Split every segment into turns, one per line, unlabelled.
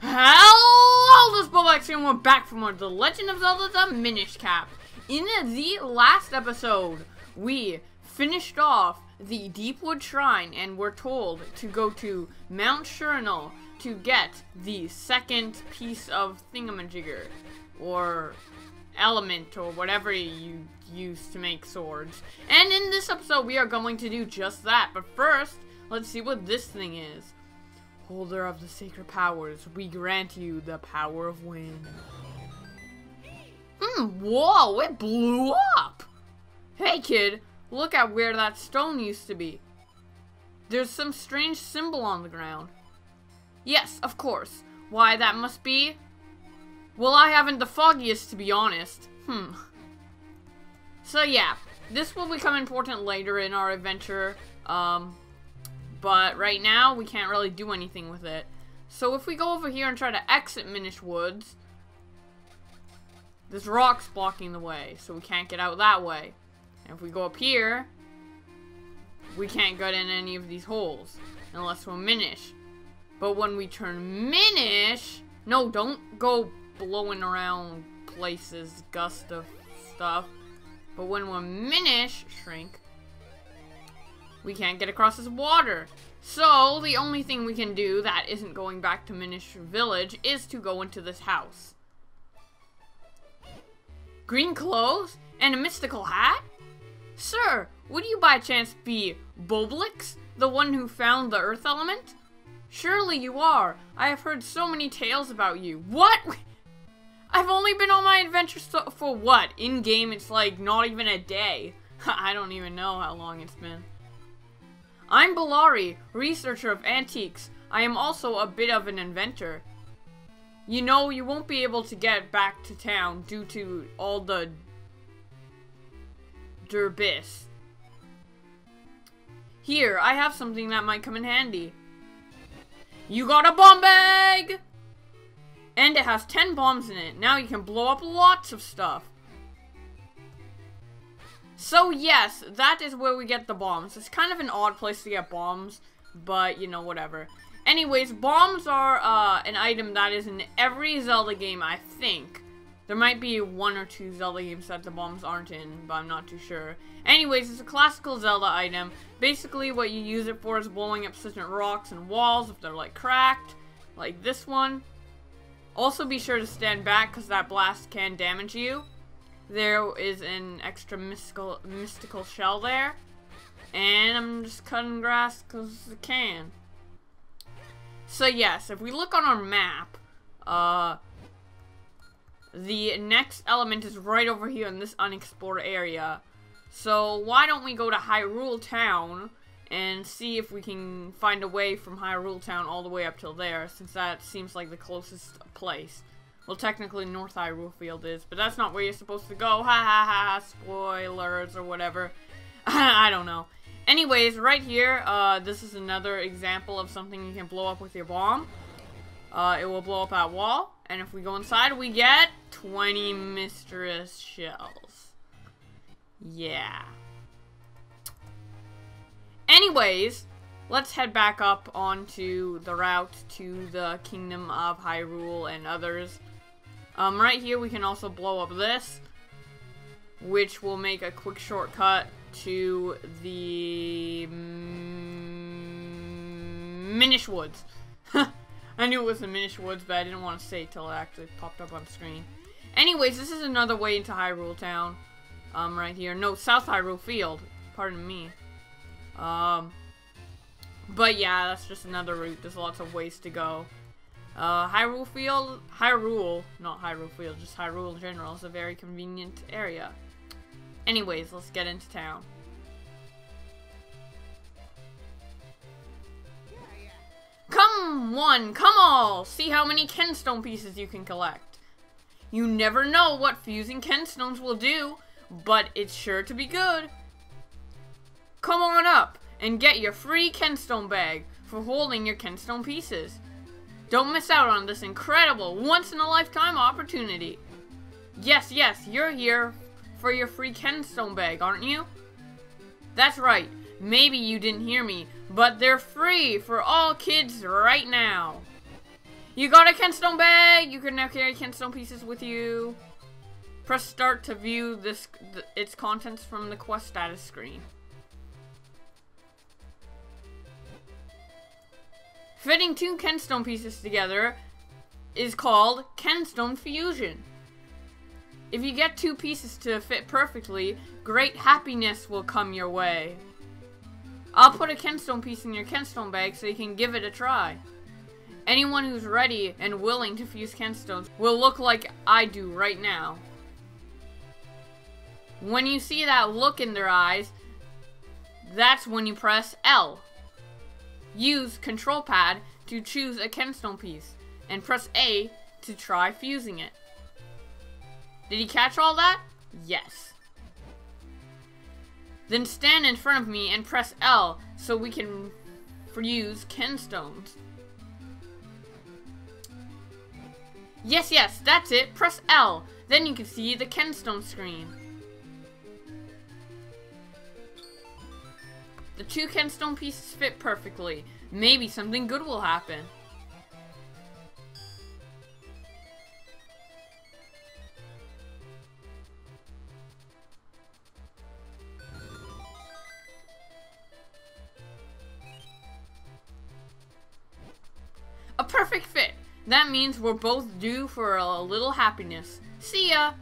Hello, this is Bowblax here, and we're back for more The Legend of Zelda: The Minish Cap. In the last episode, we finished off the Deepwood Shrine, and we're told to go to Mount Shurinal to get the second piece of thingamajigger, or element, or whatever you use to make swords. And in this episode, we are going to do just that. But first, let's see what this thing is. Holder of the sacred powers, we grant you the power of wind. Whoa, it blew up! Hey kid, look at where that stone used to be. There's some strange symbol on the ground. Yes, of course. Why, that must be... Well, I haven't the foggiest, to be honest. So yeah, this will become important later in our adventure, but right now, we can't really do anything with it. So if we go over here and try to exit Minish Woods, this rock's blocking the way, so we can't get out that way. And if we go up here, we can't get in any of these holes, unless we're Minish. But when we turn Minish, no, don't go blowing around places, gust of stuff. But when we're Minish, shrink, we can't get across this water. So, the only thing we can do that isn't going back to Minish Village is to go into this house. Green clothes? And a mystical hat? Sir, would you by chance be Bowblax, the one who found the earth element? Surely you are. I have heard so many tales about you. What? I've only been on my adventure for what? In-game, it's like not even a day. I don't even know how long it's been. I'm Bellari, researcher of antiques. I am also a bit of an inventor. You know, you won't be able to get back to town due to all the derbis. Here, I have something that might come in handy. You got a bomb bag! And it has 10 bombs in it. Now you can blow up lots of stuff. So yes, that is where we get the bombs. It's kind of an odd place to get bombs, but you know, whatever. Anyways, bombs are an item that is in every Zelda game, I think. There might be 1 or 2 Zelda games that the bombs aren't in, but I'm not too sure. Anyways, it's a classical Zelda item. Basically, what you use it for is blowing up certain rocks and walls if they're like cracked, like this one. Also be sure to stand back because that blast can damage you. There is an extra mystical shell there. And I'm just cutting grass because I can. So yes, if we look on our map, the next element is right over here in this unexplored area. So why don't we go to Hyrule Town and see if we can find a way from Hyrule Town all the way up till there, since that seems like the closest place. Well, technically North Hyrule Field is, but that's not where you're supposed to go. Ha ha ha, spoilers or whatever. I don't know. Anyways, right here, this is another example of something you can blow up with your bomb. It will blow up that wall, and if we go inside, we get 20 mysterious shells. Yeah. Anyways, let's head back up onto the route to the Kingdom of Hyrule and others. Right here we can also blow up this, which will make a quick shortcut to the Minish Woods. I knew it was the Minish Woods, but I didn't want to say it till it actually popped up on screen. Anyways, this is another way into Hyrule Town. Right here. No, South Hyrule Field. Pardon me. But yeah, that's just another route. There's lots of ways to go. Hyrule Field, not Hyrule Field, just Hyrule in general is a very convenient area. Anyways, let's get into town. Come one, come all! See how many Kinstone pieces you can collect. You never know what fusing Kinstones will do, but it's sure to be good. Come on up and get your free Kinstone bag for holding your Kinstone pieces. Don't miss out on this incredible, once-in-a-lifetime opportunity. Yes, you're here for your free Kinstone bag, aren't you? That's right. Maybe you didn't hear me, but they're free for all kids right now. You got a Kinstone bag! You can now carry Kinstone pieces with you. Press start to view its contents from the quest status screen. Fitting 2 Kinstone pieces together is called Kinstone fusion. If you get 2 pieces to fit perfectly, great happiness will come your way. I'll put a Kinstone piece in your Kinstone bag so you can give it a try. Anyone who's ready and willing to fuse Kinstones will look like I do right now. When you see that look in their eyes, that's when you press L. Use Control Pad to choose a Kinstone piece, and press A to try fusing it. Did you catch all that? Yes. Then stand in front of me and press L so we can fuse Kinstones. Yes, that's it. Press L. Then you can see the Kinstone screen. The 2 Kinstone pieces fit perfectly. Maybe something good will happen. A perfect fit. That means we're both due for a little happiness. See ya!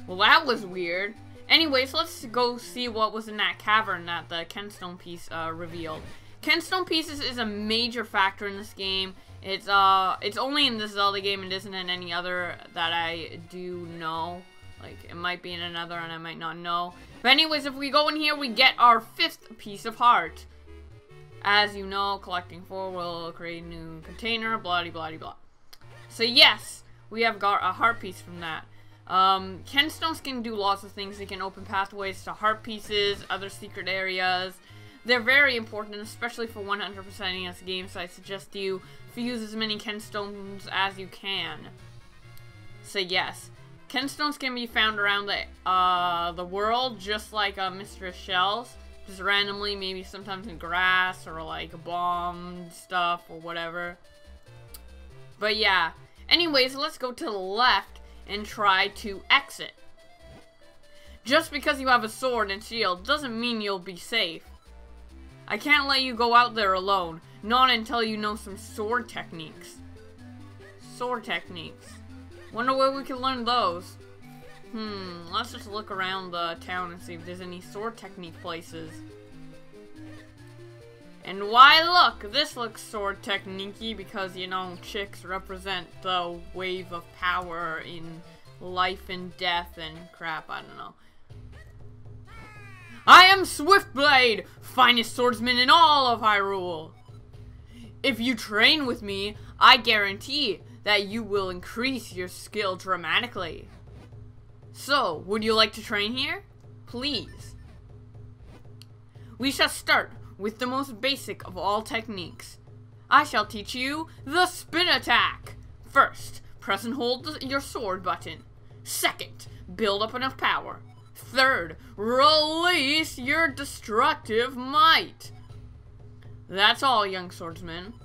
Well, that was weird. Anyways, let's go see what was in that cavern that the Kinstone piece revealed. Kinstone pieces is a major factor in this game. It's only in this Zelda game. It isn't in any other that I do know. Like, it might be in another and I might not know. But anyways, if we go in here, we get our 5th piece of heart. As you know, collecting 4 will create a new container, blah blah blah. So yes, we have got a heart piece from that. Kinstones can do lots of things. They can open pathways to heart pieces, other secret areas. They're very important, especially for 100%ing this game, so I suggest you fuse as many Kinstones as you can. So yes, Kinstones can be found around the world, just like Mistress Shells. Just randomly, maybe sometimes in grass, or like bombed stuff, or whatever. But yeah, anyways, let's go to the left and try to exit. Just because you have a sword and shield doesn't mean you'll be safe. I can't let you go out there alone, not until you know some sword techniques. Sword techniques. Wonder where we can learn those. Let's just look around the town and see if there's any sword technique places. And why look, this looks sword technique-y because, you know, chicks represent the wave of power in life and death and crap, I don't know. I am Swiftblade, finest swordsman in all of Hyrule. If you train with me, I guarantee that you will increase your skill dramatically. So, would you like to train here? Please. We shall start with the most basic of all techniques. I shall teach you the spin attack. First, press and hold your sword button. Second, build up enough power. Third, release your destructive might. That's all, young swordsman.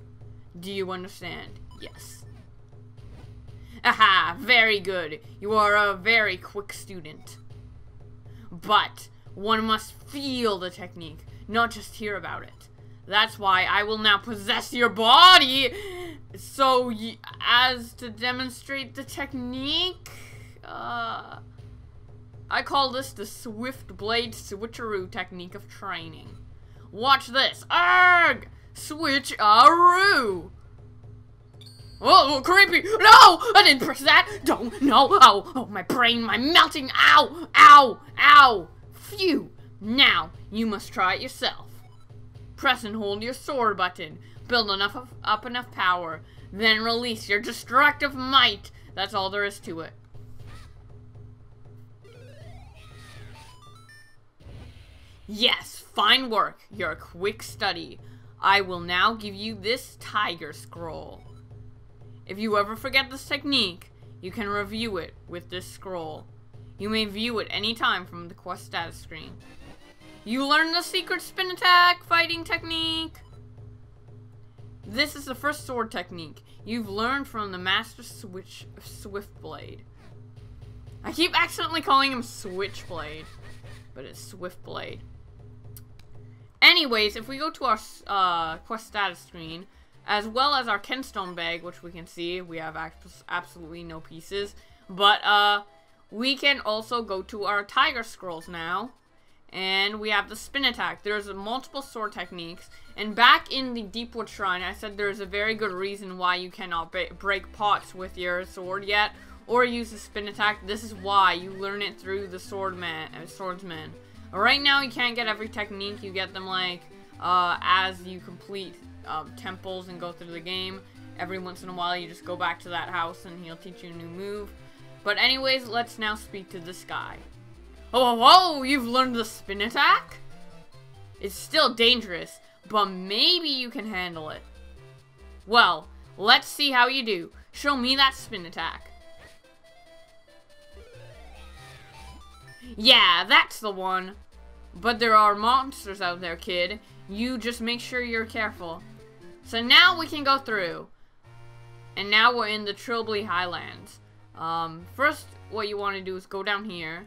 Do you understand? Yes. Aha, very good. You are a very quick student. But one must feel the technique, not just hear about it. That's why I will now possess your body, so as to demonstrate the technique. I call this the Swift Blade Switcheroo technique of training. Watch this. Arg! Switch-aroo! Oh, creepy! No! I didn't press that! Don't! No! Oh, my brain, my melting! Ow! Ow! Ow! Phew! Now, you must try it yourself. Press and hold your sword button. Build up enough power. Then release your destructive might. That's all there is to it. Yes, fine work. You're a quick study. I will now give you this tiger scroll. If you ever forget this technique, you can review it with this scroll. You may view it anytime from the quest status screen. You learn the secret spin attack fighting technique. This is the first sword technique you've learned from the Master Swiftblade. I keep accidentally calling him Switchblade, but it's Swiftblade. Anyways, if we go to our quest status screen, as well as our Kinstone bag, which we can see, we have absolutely no pieces. But we can also go to our Tiger Scrolls now. And we have the spin attack. There's multiple sword techniques. And back in the Deepwood Shrine, I said there's a very good reason why you cannot break pots with your sword yet. Or use the spin attack. This is why. You learn it through the swordsman. Right now, you can't get every technique. You get them, like, as you complete temples and go through the game. Every once in a while, you just go back to that house and he'll teach you a new move. But anyways, let's now speak to this guy. Oh, whoa, you've learned the spin attack? It's still dangerous, but maybe you can handle it. Well, let's see how you do. Show me that spin attack. Yeah, that's the one. But there are monsters out there, kid. You just make sure you're careful. So now we can go through. And now we're in the Trilby Highlands. First, what you want to do is go down here.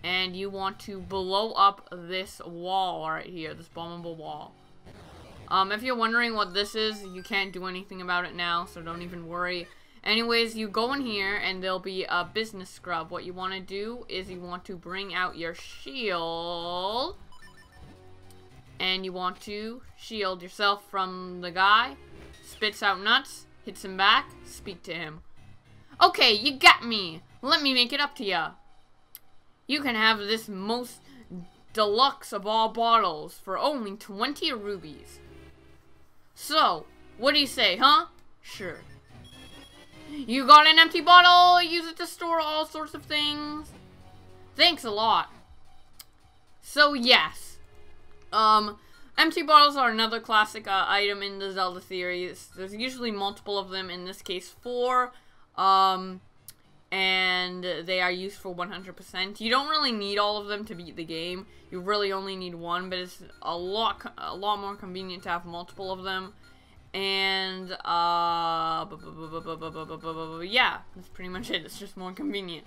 And you want to blow up this wall right here, this bombable wall. If you're wondering what this is, you can't do anything about it now, so don't even worry. Anyways, you go in here, and there'll be a business scrub. What you want to do is you want to bring out your shield. And you want to shield yourself from the guy. Spits out nuts, hits him back, speak to him. Okay, you got me. Let me make it up to ya. You can have this most deluxe of all bottles for only 20 rubies. So, what do you say, huh? Sure. You got an empty bottle? Use it to store all sorts of things. Thanks a lot. So, yes. Empty bottles are another classic item in the Zelda series. There's usually multiple of them, in this case 4. And they are used for 100%. You don't really need all of them to beat the game. You really only need one, but it's a lot more convenient to have multiple of them. And, yeah, that's pretty much it. It's just more convenient.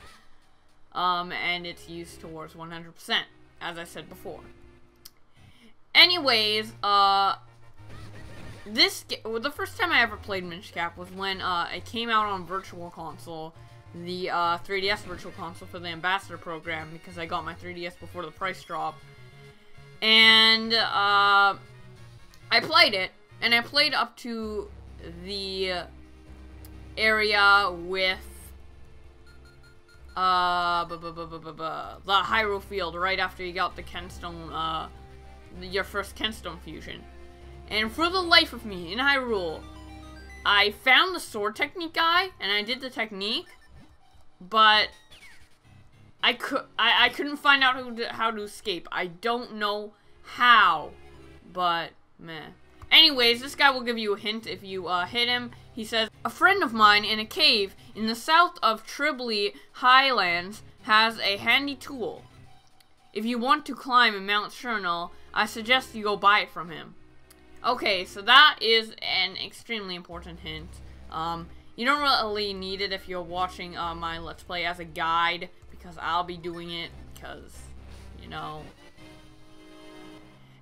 And it's used towards 100%, as I said before. Anyways, the first time I ever played Minish was when it came out on Virtual Console. The 3DS Virtual Console for the Ambassador program, because I got my 3DS before the price drop. And I played it, and I played up to the area with the Hyrule Field right after you got the Kinstone, your first Kinstone fusion. And for the life of me, in Hyrule, I found the sword technique guy, and I did the technique. But I couldn't find out how to escape. I don't know how, but meh. Anyways, this guy will give you a hint if you hit him. He says, a friend of mine in a cave in the south of Trilby Highlands has a handy tool. If you want to climb Mount Chernal, I suggest you go buy it from him. Okay, so that is an extremely important hint. You don't really need it if you're watching my Let's Play as a guide, because I'll be doing it, because, you know.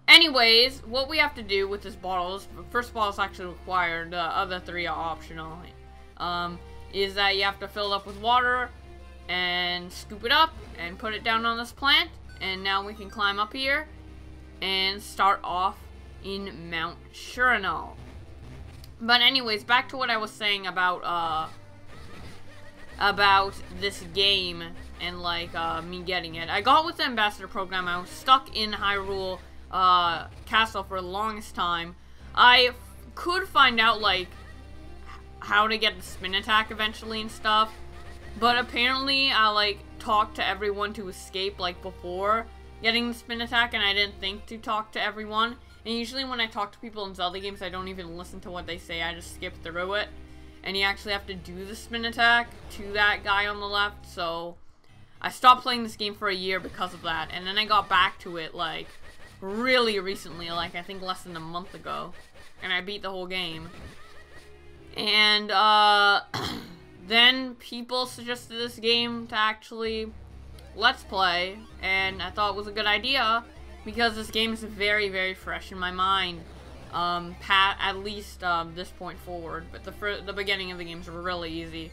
Anyways, what we have to do with this bottle is, first bottle is actually required, the other 3 are optional, is that you have to fill it up with water, and scoop it up, and put it down on this plant, and now we can climb up here, and start off in Mount Chernal. But anyways, back to what I was saying about this game and, like, me getting it. I got with the Ambassador program. I was stuck in Hyrule Castle for the longest time. I could find out, like, how to get the spin attack eventually and stuff. But apparently, I, like, talked to everyone to escape, like, before getting the spin attack, and I didn't think to talk to everyone. And usually when I talk to people in Zelda games, I don't even listen to what they say, I just skip through it. And you actually have to do the spin attack to that guy on the left, so I stopped playing this game for a year because of that. And then I got back to it, like, really recently, like, I think less than a month ago. and I beat the whole game. And, then people suggested this game to actually Let's Play, and I thought it was a good idea, because this game is very, very fresh in my mind. At least, this point forward, but the beginning of the game is really easy.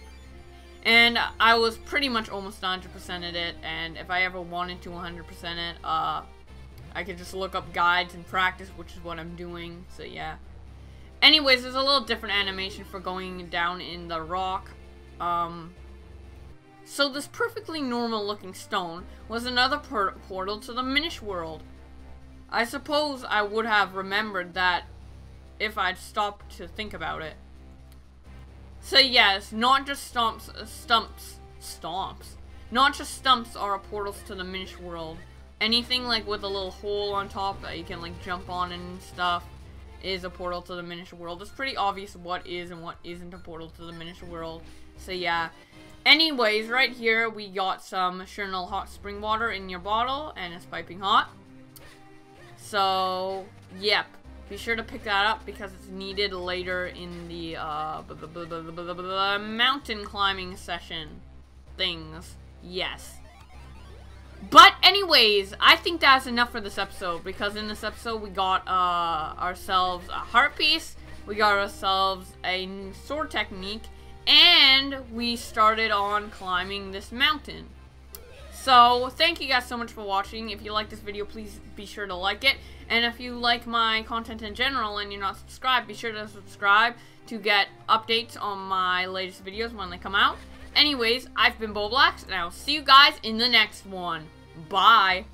And I was pretty much almost 100%ed it, and if I ever wanted to 100% it, I could just look up guides and practice, which is what I'm doing, so yeah. Anyways, there's a little different animation for going down in the rock. So this perfectly normal looking stone was another portal to the Minish world. I suppose I would have remembered that if I'd stopped to think about it. So yes, not just stumps are portals to the Minish world. Anything like with a little hole on top that you can like jump on and stuff is a portal to the Minish world. It's pretty obvious what is and what isn't a portal to the Minish world. So yeah. Anyways, right here we got some Chernal hot spring water in your bottle, and it's piping hot. So, yep. Be sure to pick that up because it's needed later in the mountain climbing session things. Yes. But anyways, I think that's enough for this episode, because in this episode we got ourselves a heart piece, we got ourselves a sword technique, and we started on climbing this mountain. So, thank you guys so much for watching. If you like this video, please be sure to like it. And if you like my content in general and you're not subscribed, be sure to subscribe to get updates on my latest videos when they come out. Anyways, I've been Bowblax, and I'll see you guys in the next one. Bye!